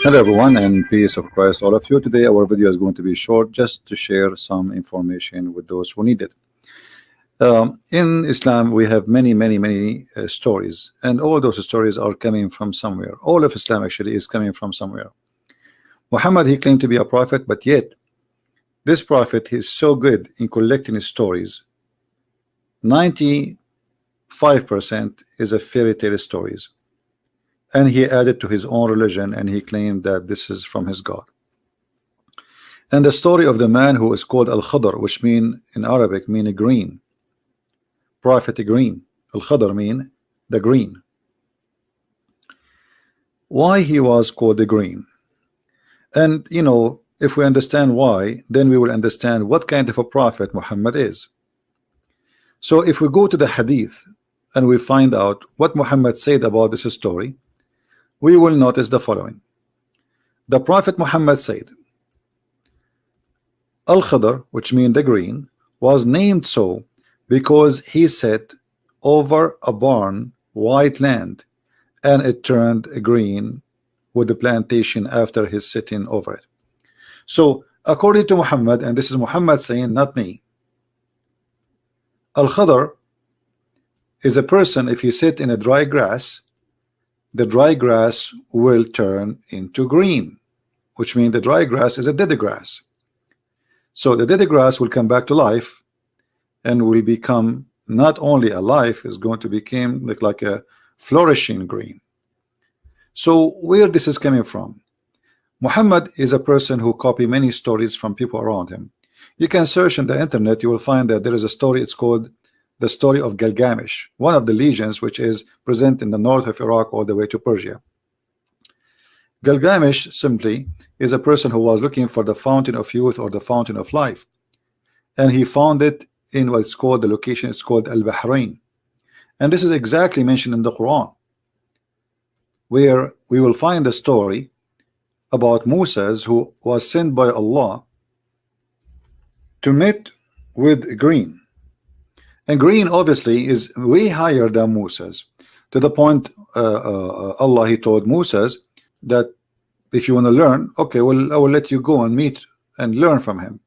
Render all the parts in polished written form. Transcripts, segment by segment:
Hello everyone and peace of Christ all of you. Today our video is going to be short just to share some information with those who need it. In Islam we have many stories, and all those stories are coming from somewhere. All of Islam actually is coming from somewhere. Muhammad, he claimed to be a prophet, but yet this prophet is so good in collecting his stories. 95% is a fairy tale stories, and he added to his own religion, and he claimed that this is from his God. And the story of the man who is called Al-Khadr, which mean in Arabic mean a green prophet, green. Al-Khadr mean the green. Why he was called the green? And you know, if we understand why, then we will understand what kind of a prophet Muhammad is. So if we go to the hadith and we find out what Muhammad said about this story, we will notice the following. The Prophet Muhammad said, Al-Khadr, which means the green, was named so because he sat over a barren white land, and it turned green with the plantation after his sitting over it. So according to Muhammad, and this is Muhammad saying, not me, Al-Khadr is a person, if you sit in a dry grass, the dry grass will turn into green, which means the dry grass is a dead grass. So the dead grass will come back to life and will become not only alive, is going to become like a flourishing green. So where this is coming from? Muhammad is a person who copied many stories from people around him. You can search in the internet, you will find that there is a story, it's called the story of Gilgamesh, one of the legions which is present in the north of Iraq all the way to Persia. Gilgamesh simply is a person who was looking for the fountain of youth or the fountain of life, and he found it in what's called, the location is called Al-Bahrain, and this is exactly mentioned in the Quran, where we will find the story about Moses, who was sent by Allah to meet with green. And green obviously is way higher than Moses, to the point Allah, he told Moses that if you want to learn, okay, well, I will let you go and meet and learn from him.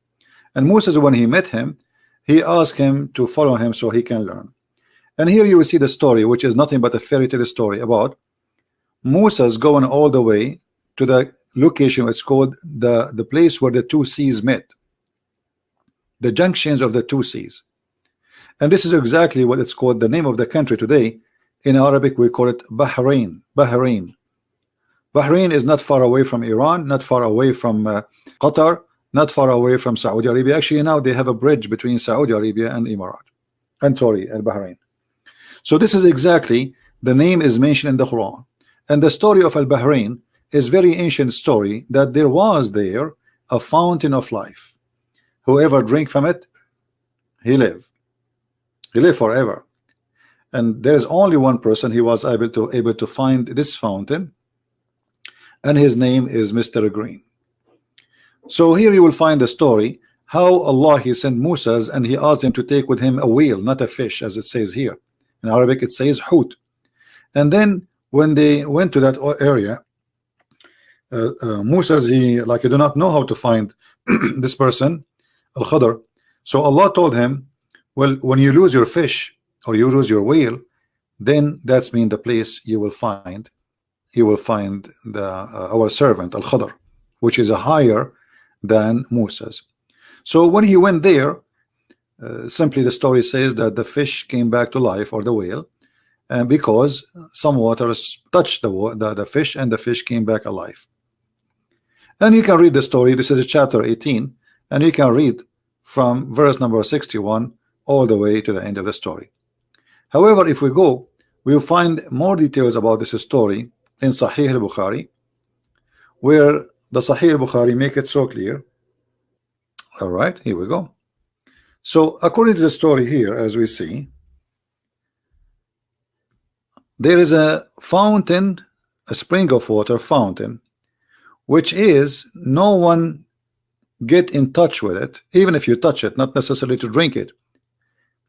And Moses, when he met him, he asked him to follow him so he can learn. And here you will see the story, which is nothing but a fairy tale story about Moses going all the way to the location. It's called the place where the two seas met, the junctions of the two seas. And this is exactly what it's called, the name of the country today. In Arabic we call it Bahrain. Bahrain is not far away from Iran, not far away from Qatar, not far away from Saudi Arabia. Actually now they have a bridge between Saudi Arabia and Emirat, and sorry, and Bahrain. So this is exactly, the name is mentioned in the Quran. And the story of Al-Bahrain is very ancient story, that there was there a fountain of life. Whoever drink from it, he live forever. And there's only one person he was able to find this fountain, and his name is Mr. Green. So here you will find the story how Allah, he sent Moses and he asked him to take with him a whale, not a fish, as it says here. In Arabic it says hut. And then when they went to that area, Moses, he do not know how to find this person, Al-Khadr. So Allah told him, well, when you lose your fish or you lose your whale, then that's mean the place you will find our servant Al-Khadr, which is a higher than Moses. So when he went there, simply the story says that the fish came back to life, or the whale, and because some water touched the fish, and the fish came back alive. And you can read the story. This is chapter 18, and you can read from verse number 61 all the way to the end of the story. However, if we go, we will find more details about this story in Sahih al-Bukhari, where the Sahih al-Bukhari make it so clear. All right, here we go. So according to the story here, as we see, there is a fountain, a spring of water fountain, which is no one get in touch with it, even if you touch it, not necessarily to drink it,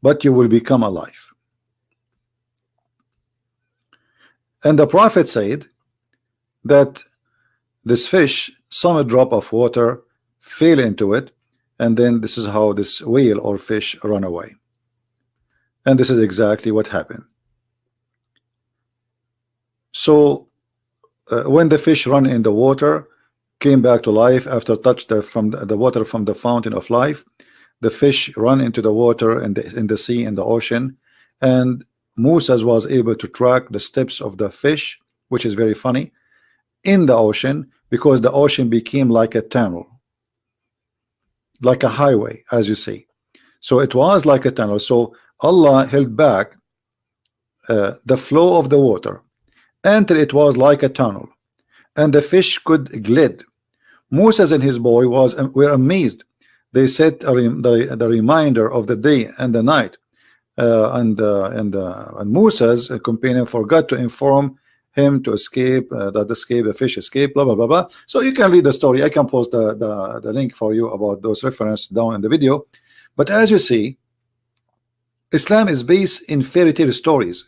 but you will become alive. And the Prophet said that This fish, some drop of water fell into it, and then this is how this whale or fish run away. And this is exactly what happened. So when the fish run in the water, came back to life after touched from the water from the fountain of life, the fish run into the water in the sea, in the ocean, and Moses was able to track the steps of the fish, which is very funny, in the ocean, because the ocean became like a tunnel, like a highway, as you see. So it was like a tunnel. So Allah held back the flow of the water until it was like a tunnel, and the fish could glide. Moses and his boy were amazed. They set the reminder of the day and the night, and Moses, a companion, forgot to inform him to escape, the fish escaped, blah blah blah blah. So you can read the story. I can post the link for you about those references down in the video. But as you see, Islam is based in fairy tale stories.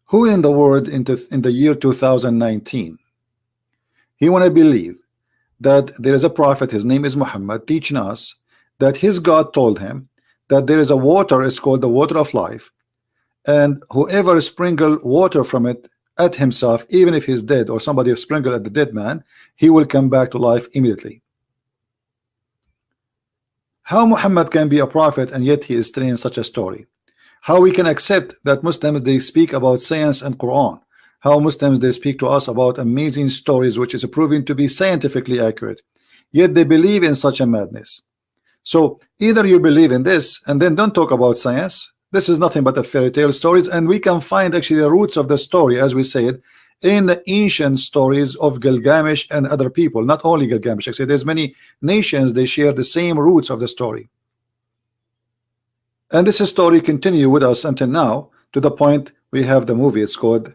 Who in the world in the year 2019 he want to believe that there is a prophet, his name is Muhammad, teaching us that his God told him that there is a water, it's called the water of life, and whoever sprinkle water from it at himself, even if he's dead, or somebody sprinkle at the dead man, he will come back to life immediately? How Muhammad can be a prophet and yet he is telling such a story? How we can accept that Muslims, they speak about science and Quran? How Muslims, they speak to us about amazing stories which is proven to be scientifically accurate, yet they believe in such a madness? So either you believe in this and then don't talk about science. This is nothing but a fairy tale stories, and we can find actually the roots of the story, as we said, in the ancient stories of Gilgamesh and other people. Not only Gilgamesh, actually there's many nations, they share the same roots of the story, and this story continue with us until now, to the point we have the movie. It's called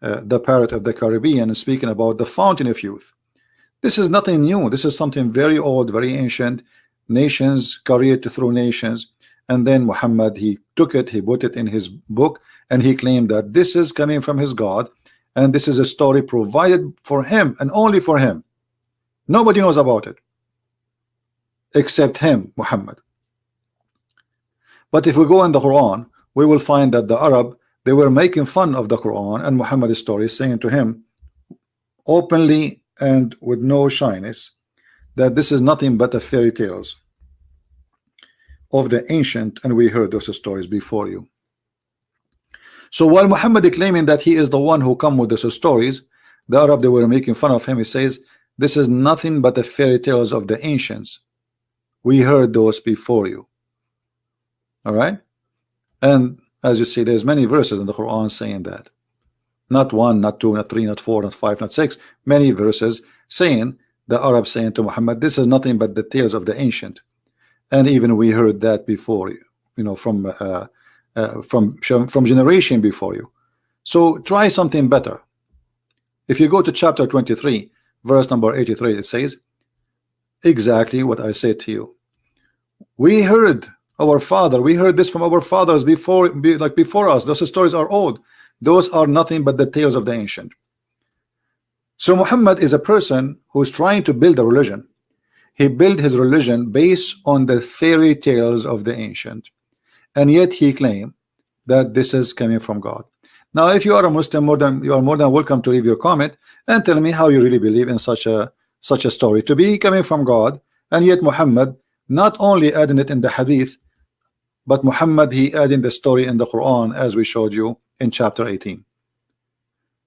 The Pirate of the Caribbean, speaking about the fountain of youth. This is nothing new. This is something very old, very ancient. Nations carried through nations, and then Muhammad, he took it, he put it in his book, and he claimed that this is coming from his God, and this is a story provided for him and only for him. Nobody knows about it except him, Muhammad. But if we go in the Quran, we will find that the Arab, they were making fun of the Quran and Muhammad's story, saying to him openly and with no shyness that this is nothing but a fairy tales of the ancient, and we heard those stories before you. So while Muhammad claiming that he is the one who come with those stories, the Arab, they were making fun of him. He says this is nothing but the fairy tales of the ancients. We heard those before you. All right, and as you see, there's many verses in the Quran saying that. Not one, not two, not three, not four, not five, not six. Many verses saying, the Arab saying to Muhammad, this is nothing but the tales of the ancient. And even we heard that before you, you know, from generation before you. So try something better. If you go to chapter 23, verse number 83, it says exactly what I said to you. We heard our father, we heard this from our fathers before us. Those stories are old. Those are nothing but the tales of the ancient. So Muhammad is a person who's trying to build a religion. He built his religion based on the fairy tales of the ancient, and yet he claimed that this is coming from God. Now if you are a Muslim, you are more than welcome to leave your comment and tell me how you really believe in such a story to be coming from God, and yet Muhammad not only adding it in the hadith, but Muhammad, he adding the story in the Quran, as we showed you in chapter 18.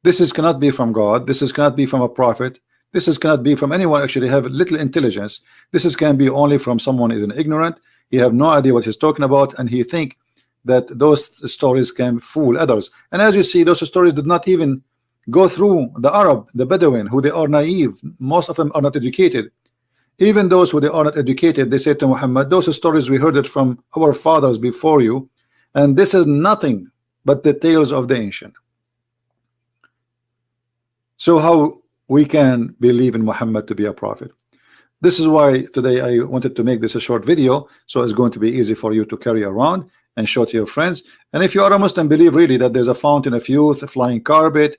This cannot be from God. This cannot be from a prophet. This cannot be from anyone actually have little intelligence. This can be only from someone is an ignorant. He have no idea what he's talking about, and he think that those stories can fool others. And as you see, those stories did not even go through the Arab, the Bedouin, who they are naive. Most of them are not educated. Even those who they are not educated, they say to Muhammad, those stories we heard it from our fathers before you, and this is nothing but the tales of the ancient. So how we can believe in Muhammad to be a prophet? This is why today I wanted to make this a short video, so it's going to be easy for you to carry around and show to your friends. And if you are a Muslim, believe really that there's a fountain of youth, a flying carpet,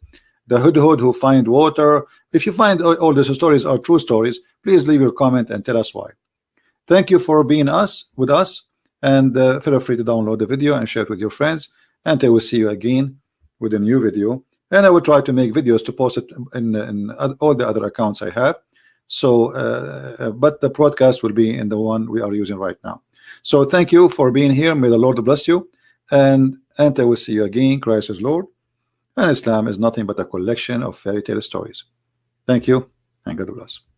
the hudhud who find water. If you find all these stories are true stories, please leave your comment and tell us why. Thank you for being with us, and feel free to download the video and share it with your friends. And I will see you again with a new video. And I will try to make videos to post it in all the other accounts I have. So, but the broadcast will be in the one we are using right now. So thank you for being here. May the Lord bless you. And I will see you again. Christ is Lord. And Islam is nothing but a collection of fairy tale stories. Thank you, and God bless.